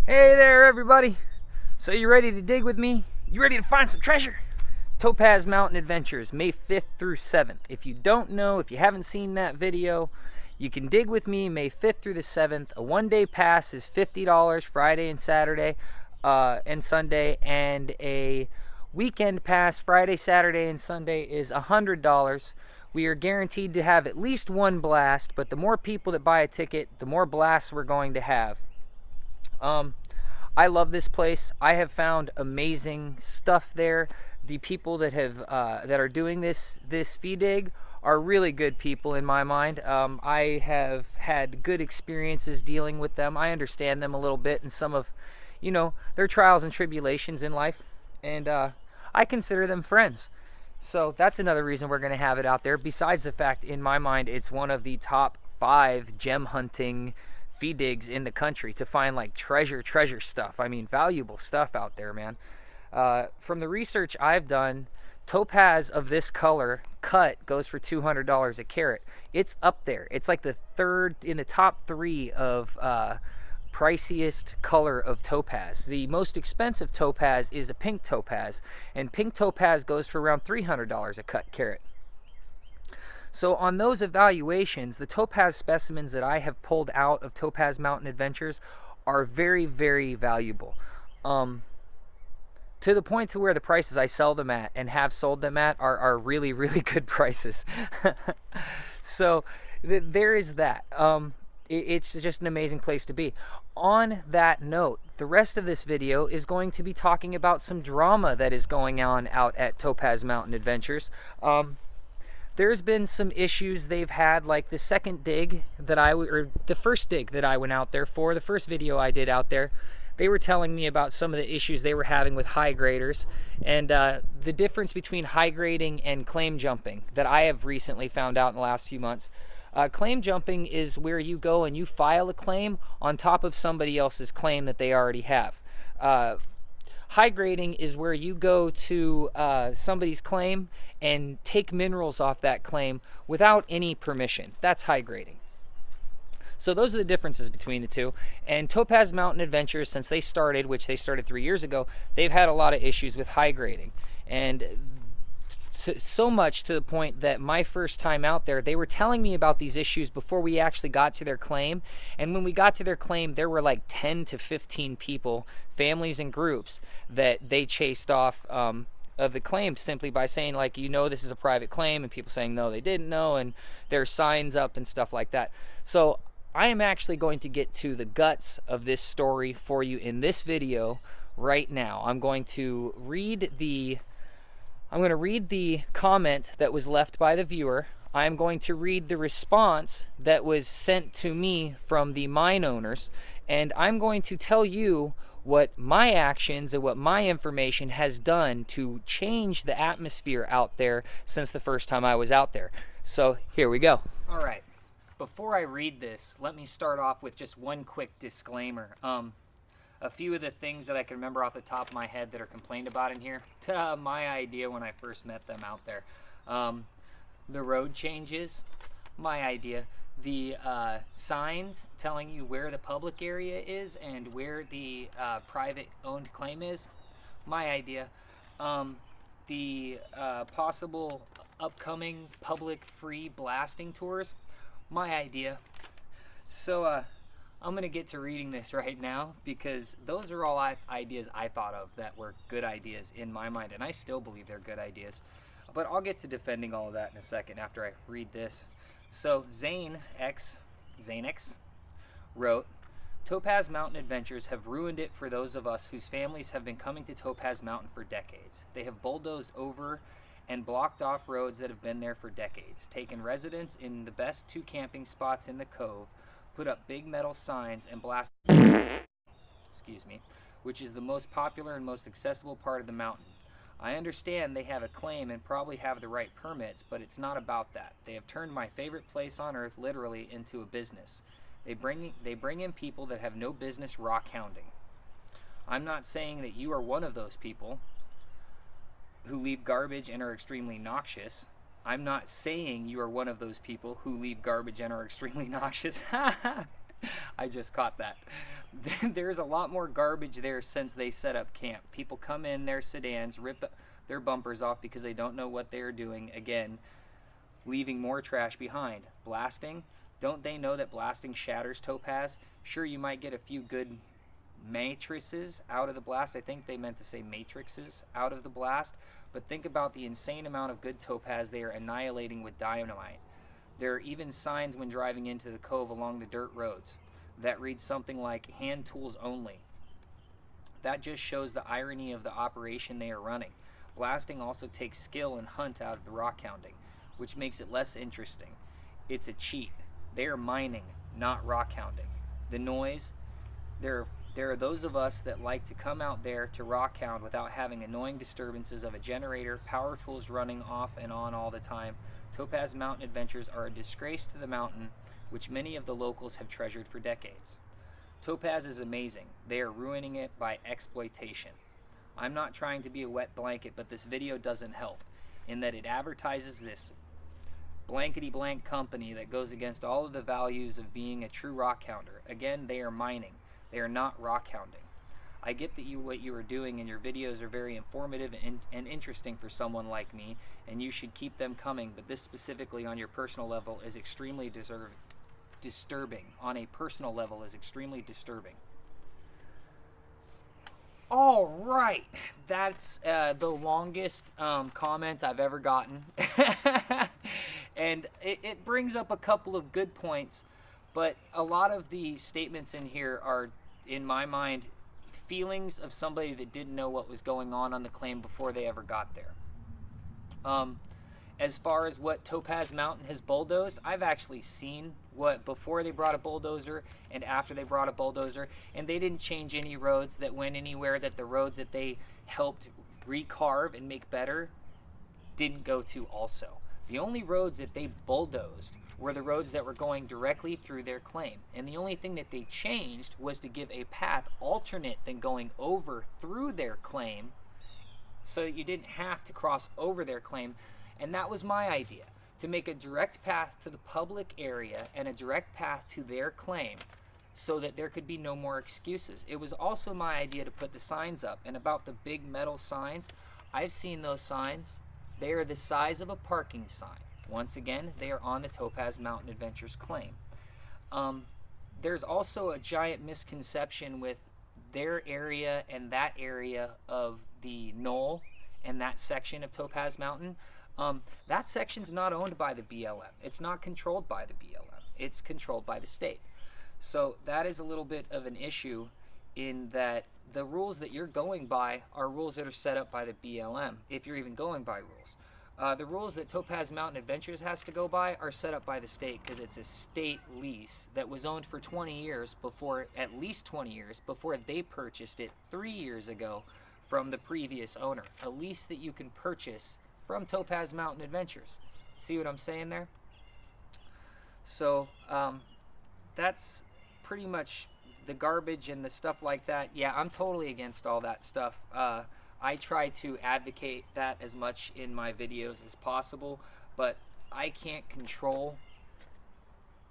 Hey there, everybody. So, you ready to dig with me? You ready to find some treasure? Topaz Mountain Adventures, May 5th through 7th. If you don't know, if you haven't seen that video, you can dig with me May 5th through the 7th. A one-day pass is $50 Friday and Saturday and Sunday, and a weekend pass Friday, Saturday, and Sunday is $100. We are guaranteed to have at least one blast, but the more people that buy a ticket, the more blasts we're going to have. Um, I love this place. I have found amazing stuff there. The people that are doing this fee dig are really good people in my mind. I have had good experiences dealing with them. I understand them a little bit and some of, their trials and tribulations in life, and I consider them friends. So that's another reason we're going to have it out there. Besides the fact, in my mind, it's one of the top 5 gem hunting fee digs in the country to find like treasure stuff. I mean, valuable stuff out there, man. From the research I've done, topaz of this color cut goes for $200 a carat. It's up there. It's like the third in the top 3 of priciest color of topaz. The most expensive topaz is a pink topaz, and pink topaz goes for around $300 a cut carat. So on those evaluations, the topaz specimens that I have pulled out of Topaz Mountain Adventures are very, very valuable. To the point to where the prices I sell them at and have sold them at are really, really good prices. So there is that. It's just an amazing place to be. On that note, the rest of this video is going to be talking about some drama that is going on out at Topaz Mountain Adventures. There's been some issues they've had, like the second dig that or the first dig that I went out there for, the first video I did out there. They were telling me about some of the issues they were having with high graders, and the difference between high grading and claim jumping that I have recently found out in the last few months. Claim jumping is where you go and you file a claim on top of somebody else's claim that they already have. High grading is where you go to somebody's claim and take minerals off that claim without any permission. That's high grading. So those are the differences between the two. And Topaz Mountain Adventures, since they started, which they started 3 years ago, they've had a lot of issues with high grading. And so much to the point that my first time out there, they were telling me about these issues before we actually got to their claim. And when we got to their claim, there were like 10 to 15 people, families and groups, that they chased off of the claim simply by saying, like, this is a private claim, and people saying no, they didn't know, and there's signs up and stuff like that. So I am actually going to get to the guts of this story for you in this video right now. I'm going to read the comment that was left by the viewer. I'm going to read the response that was sent to me from the mine owners, and I'm going to tell you what my actions and what my information has done to change the atmosphere out there since the first time I was out there. So here we go. All right. Before I read this, let me start off with just one quick disclaimer. A few of the things that I can remember off the top of my head that are complained about in here, my idea when I first met them out there. The road changes, my idea. The signs telling you where the public area is and where the private owned claim is, my idea. The possible upcoming public free blasting tours, my idea. So I'm going to get to reading this right now, because those are all ideas I thought of that were good ideas in my mind, and I still believe they're good ideas. But I'll get to defending all of that in a second after I read this. So Zane X wrote, Topaz Mountain Adventures have ruined it for those of us whose families have been coming to Topaz Mountain for decades. They have bulldozed over and blocked off roads that have been there for decades, taken residence in the best 2 camping spots in the cove, put up big metal signs, and blasted which is the most popular and most accessible part of the mountain. I understand they have a claim and probably have the right permits, but it's not about that. They have turned my favorite place on earth literally into a business. They bring in people that have no business rock hounding. I'm not saying that you are one of those people who leave garbage and are extremely noxious. I'm not saying you are one of those people who leave garbage and are extremely noxious. I just caught that. There's a lot more garbage there since they set up camp. People come in their sedans, rip their bumpers off because they don't know what they're doing. Again, leaving more trash behind. Blasting, don't they know that blasting shatters Topaz? Sure, you might get a few good matrices out of the blast. I think they meant to say matrices out of the blast. But think about the insane amount of good Topaz they are annihilating with dynamite. There are even signs when driving into the cove along the dirt roads that read something like hand tools only. That just shows the irony of the operation they are running. Blasting also takes skill and hunt out of the rock hounding, which makes it less interesting. It's a cheat. They are mining, not rock hounding. The noise, there are those of us that like to come out there to rock hound without having annoying disturbances of a generator, power tools running off and on all the time. Topaz Mountain adventures are a disgrace to the mountain, which many of the locals have treasured for decades. Topaz is amazing. They are ruining it by exploitation. I'm not trying to be a wet blanket, but this video doesn't help in that it advertises this blankety blank company that goes against all of the values of being a true rock hounder. Again, they are mining. They are not rock hounding. I get that what you are doing and your videos are very informative and interesting for someone like me, and you should keep them coming, but this specifically on your personal level is extremely disturbing. On a personal level is extremely disturbing. All right, that's the longest comment I've ever gotten. And it brings up a couple of good points, but a lot of the statements in here are, in my mind, feelings of somebody that didn't know what was going on the claim before they ever got there. As far as what Topaz Mountain has bulldozed, I've actually seen what before they brought a bulldozer and after they brought a bulldozer, and they didn't change any roads that went anywhere that the roads that they helped recarve and make better didn't go to also. The only roads that they bulldozed were the roads that were going directly through their claim. And the only thing that they changed was to give a path alternate than going over through their claim so that you didn't have to cross over their claim. And that was my idea, to make a direct path to the public area and a direct path to their claim so that there could be no more excuses. It was also my idea to put the signs up. And about the big metal signs, I've seen those signs. They are the size of a parking sign. Once again, they are on the Topaz Mountain Adventures claim. There's also a giant misconception with their area and that area of the knoll and that section of Topaz Mountain. That section's not owned by the BLM. It's not controlled by the BLM. It's controlled by the state. So that is a little bit of an issue in that the rules that you're going by are rules that are set up by the BLM, if you're even going by rules. The rules that Topaz Mountain Adventures has to go by are set up by the state because it's a state lease that was owned for 20 years before, at least 20 years, before they purchased it 3 years ago from the previous owner. A lease that you can purchase from Topaz Mountain Adventures. See what I'm saying there? So that's pretty much the garbage and the stuff like that. Yeah, I'm totally against all that stuff. I try to advocate that as much in my videos as possible, but I can't control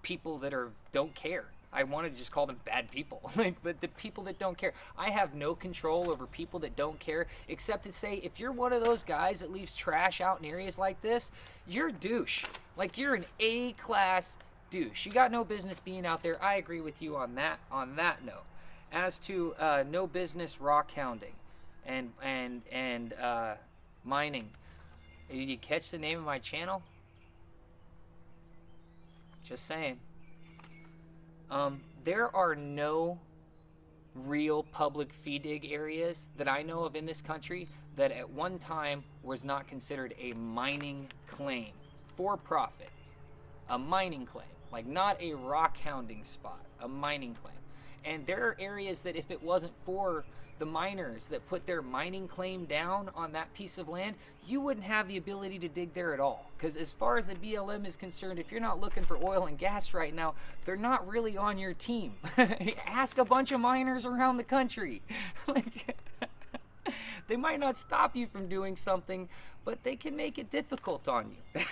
people that don't care. I want to just call them bad people, but the people that don't care. I have no control over people that don't care, except to say, if you're one of those guys that leaves trash out in areas like this, you're a douche. Like, you're an A-class douche. You got no business being out there. I agree with you on that note. As to no business rock hounding and mining, did you catch the name of my channel? Just saying. There are no real public feed dig areas that I know of in this country that at one time was not considered a mining claim for profit. A mining claim, like not a rock hounding spot, a mining claim. And there are areas that if it wasn't for the miners that put their mining claim down on that piece of land, you wouldn't have the ability to dig there at all. Because as far as the BLM is concerned, if you're not looking for oil and gas right now, they're not really on your team. Ask a bunch of miners around the country. They might not stop you from doing something, but they can make it difficult on you.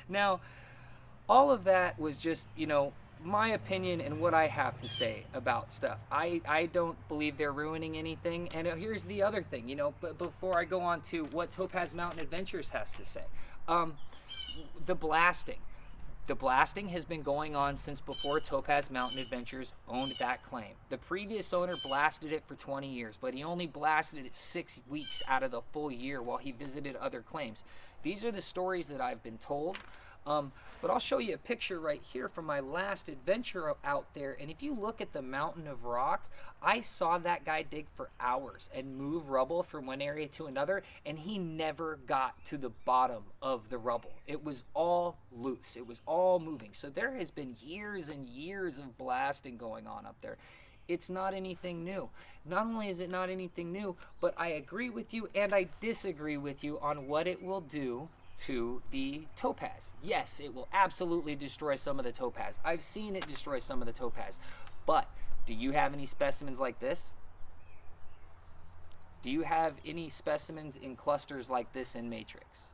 Now, all of that was just, my opinion and what I have to say about stuff. I don't believe they're ruining anything. And here's the other thing, but before I go on to what Topaz Mountain Adventures has to say. The blasting. The blasting has been going on since before Topaz Mountain Adventures owned that claim. The previous owner blasted it for 20 years, but he only blasted it 6 weeks out of the full year while he visited other claims. These are the stories that I've been told. But I'll show you a picture right here from my last adventure out there. And if you look at the mountain of rock, I saw that guy dig for hours and move rubble from one area to another, and he never got to the bottom of the rubble. It was all loose. It was all moving. So there has been years and years of blasting going on up there. It's not anything new. Not only is it not anything new, but I agree with you and I disagree with you on what it will do to the topaz. Yes, it will absolutely destroy some of the topaz. I've seen it destroy some of the topaz. But do you have any specimens like this? Do you have any specimens in clusters like this in Matrix?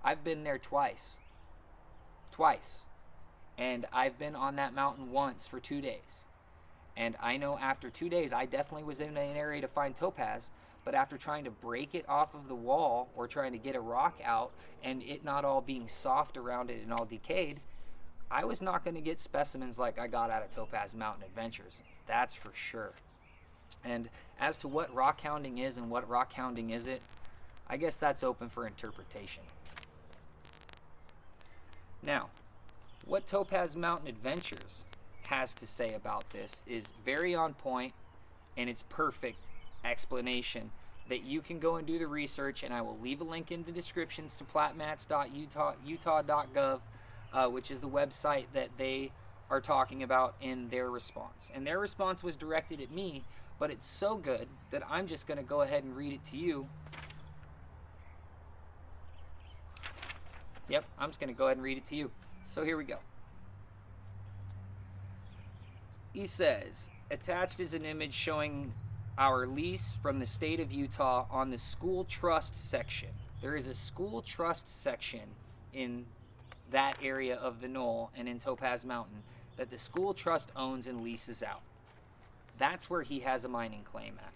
I've been there twice. And I've been on that mountain once for 2 days. And I know after 2 days, I definitely was in an area to find topaz, but after trying to break it off of the wall or trying to get a rock out and it not all being soft around it and all decayed, I was not going to get specimens like I got out of Topaz Mountain Adventures. That's for sure. And as to what rock hounding is and what rock hounding isn't, I guess that's open for interpretation. Now, what Topaz Mountain Adventures has to say about this is very on point, and it's perfect explanation that you can go and do the research, and I will leave a link in the descriptions to platmats.utah.gov, which is the website that they are talking about in their response. And their response was directed at me, but it's so good that I'm just going to go ahead and read it to you. Yep, I'm just going to go ahead and read it to you. So here we go. He says, attached is an image showing our lease from the state of Utah on the school trust section. There is a school trust section in that area of the knoll and in Topaz Mountain that the school trust owns and leases out. That's where he has a mining claim at.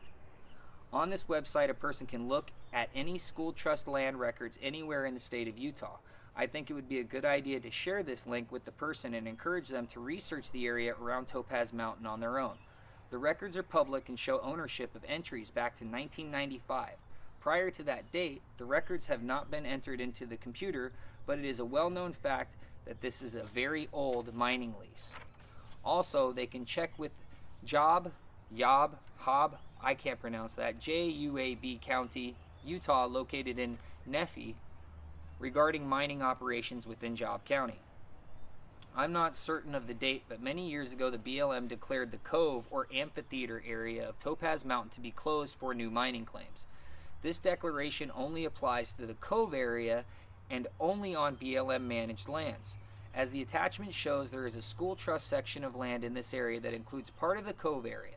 On this website, a person can look at any school trust land records anywhere in the state of Utah. I think it would be a good idea to share this link with the person and encourage them to research the area around Topaz Mountain on their own. The records are public and show ownership of entries back to 1995. Prior to that date, the records have not been entered into the computer, but it is a well-known fact that this is a very old mining lease. Also, they can check with Job, I can't pronounce that, Juab County, Utah, located in Nephi, regarding mining operations within Job County. I'm not certain of the date, but many years ago the BLM declared the cove or amphitheater area of Topaz Mountain to be closed for new mining claims. This declaration only applies to the cove area and only on BLM managed lands. As the attachment shows, there is a school trust section of land in this area that includes part of the cove area.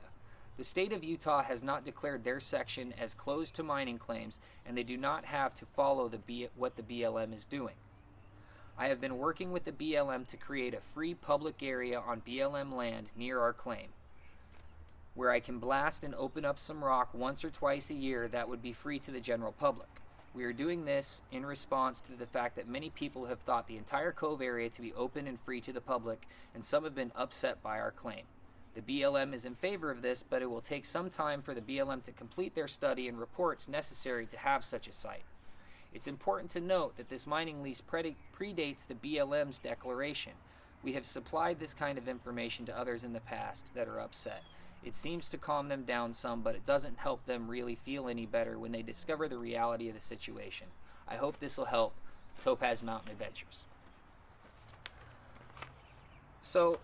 The state of Utah has not declared their section as closed to mining claims, and they do not have to follow what the BLM is doing. I have been working with the BLM to create a free public area on BLM land near our claim, where I can blast and open up some rock once or twice a year that would be free to the general public. We are doing this in response to the fact that many people have thought the entire cove area to be open and free to the public, and some have been upset by our claim. The BLM is in favor of this, but it will take some time for the BLM to complete their study and reports necessary to have such a site. It's important to note that this mining lease predates the BLM's declaration. We have supplied this kind of information to others in the past that are upset. It seems to calm them down some, but it doesn't help them really feel any better when they discover the reality of the situation. I hope this will help Topaz Mountain Adventures. So,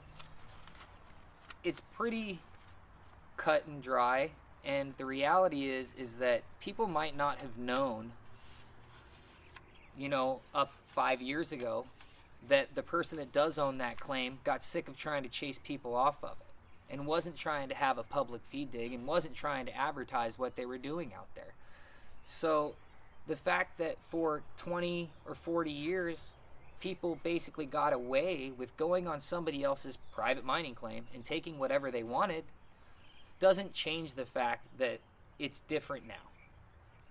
it's pretty cut and dry, and the reality is that people might not have known, up 5 years ago, that the person that does own that claim got sick of trying to chase people off of it and wasn't trying to have a public feed dig and wasn't trying to advertise what they were doing out there. So the fact that for 20 or 40 years people basically got away with going on somebody else's private mining claim and taking whatever they wanted doesn't change the fact that it's different now.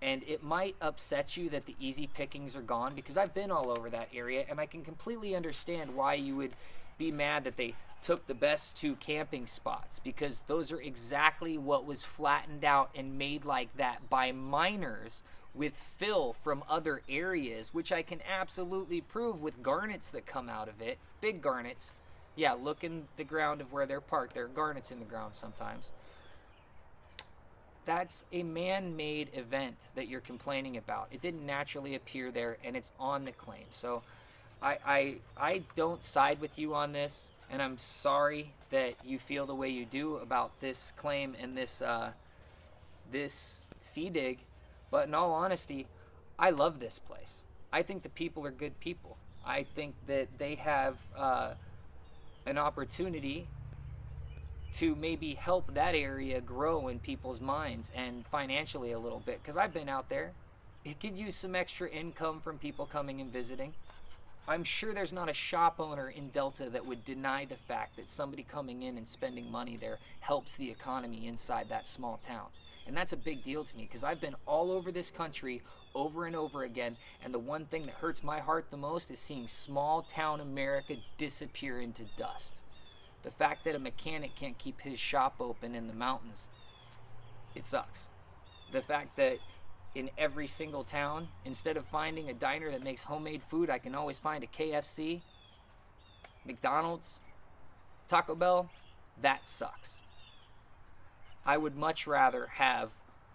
And it might upset you that the easy pickings are gone, because I've been all over that area and I can completely understand why you would be mad that they took the best 2 camping spots, because those are exactly what was flattened out and made like that by miners with fill from other areas, which I can absolutely prove with garnets that come out of it, big garnets. Yeah, look in the ground of where they're parked. There are garnets in the ground sometimes. That's a man-made event that you're complaining about. It didn't naturally appear there, and it's on the claim. So I don't side with you on this, and I'm sorry that you feel the way you do about this claim and this fee dig. But in all honesty, I love this place. I think the people are good people. I think that they have an opportunity to maybe help that area grow in people's minds and financially a little bit, because I've been out there. It could use some extra income from people coming and visiting. I'm sure there's not a shop owner in Delta that would deny the fact that somebody coming in and spending money there helps the economy inside that small town. And that's a big deal to me, because I've been all over this country over and over again, and the one thing that hurts my heart the most is seeing small town America disappear into dust. The fact that a mechanic can't keep his shop open in the mountains, it sucks. The fact that in every single town, instead of finding a diner that makes homemade food, I can always find a KFC, McDonald's, Taco Bell, that sucks. I would much rather have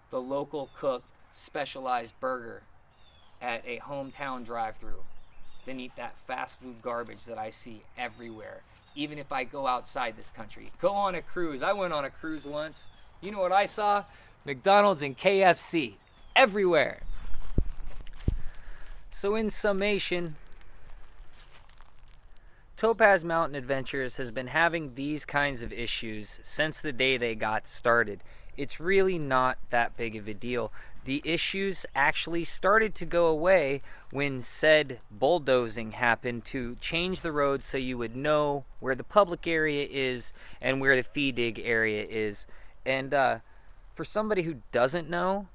the local cooked, specialized burger at a hometown drive-thru than eat that fast food garbage that I see everywhere. Even if I go outside this country. Go on a cruise. I went on a cruise once. You know what I saw? McDonald's and KFC. Everywhere. So in summation, Topaz Mountain Adventures has been having these kinds of issues since the day they got started. It's really not that big of a deal. The issues actually started to go away when said bulldozing happened to change the road so you would know where the public area is and where the fee dig area is. And for somebody who doesn't know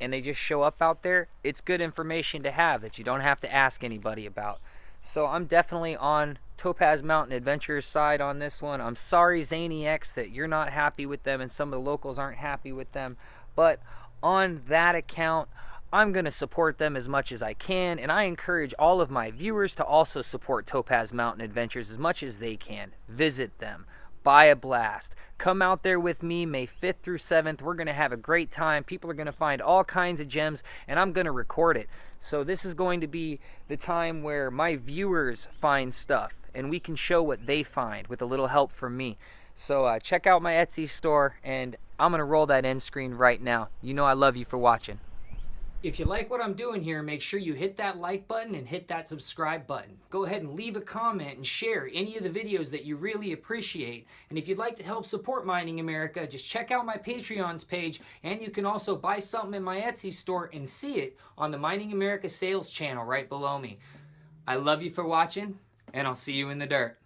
and they just show up out there, it's good information to have that you don't have to ask anybody about. So I'm definitely on Topaz Mountain Adventures side on this one. I'm sorry, Zany X, that you're not happy with them and some of the locals aren't happy with them. But on that account, I'm going to support them as much as I can, and I encourage all of my viewers to also support Topaz Mountain Adventures as much as they can. Visit them. Buy a blast. Come out there with me May 5th through 7th. We're going to have a great time. People are going to find all kinds of gems, and I'm going to record it. So this is going to be the time where my viewers find stuff, and we can show what they find with a little help from me. So check out my Etsy store, and I'm going to roll that end screen right now. You know I love you for watching. If you like what I'm doing here, make sure you hit that like button and hit that subscribe button. Go ahead and leave a comment and share any of the videos that you really appreciate. And if you'd like to help support Mining America, just check out my Patreon's page, and you can also buy something in my Etsy store and see it on the Mining America sales channel right below me. I love you for watching, and I'll see you in the dirt.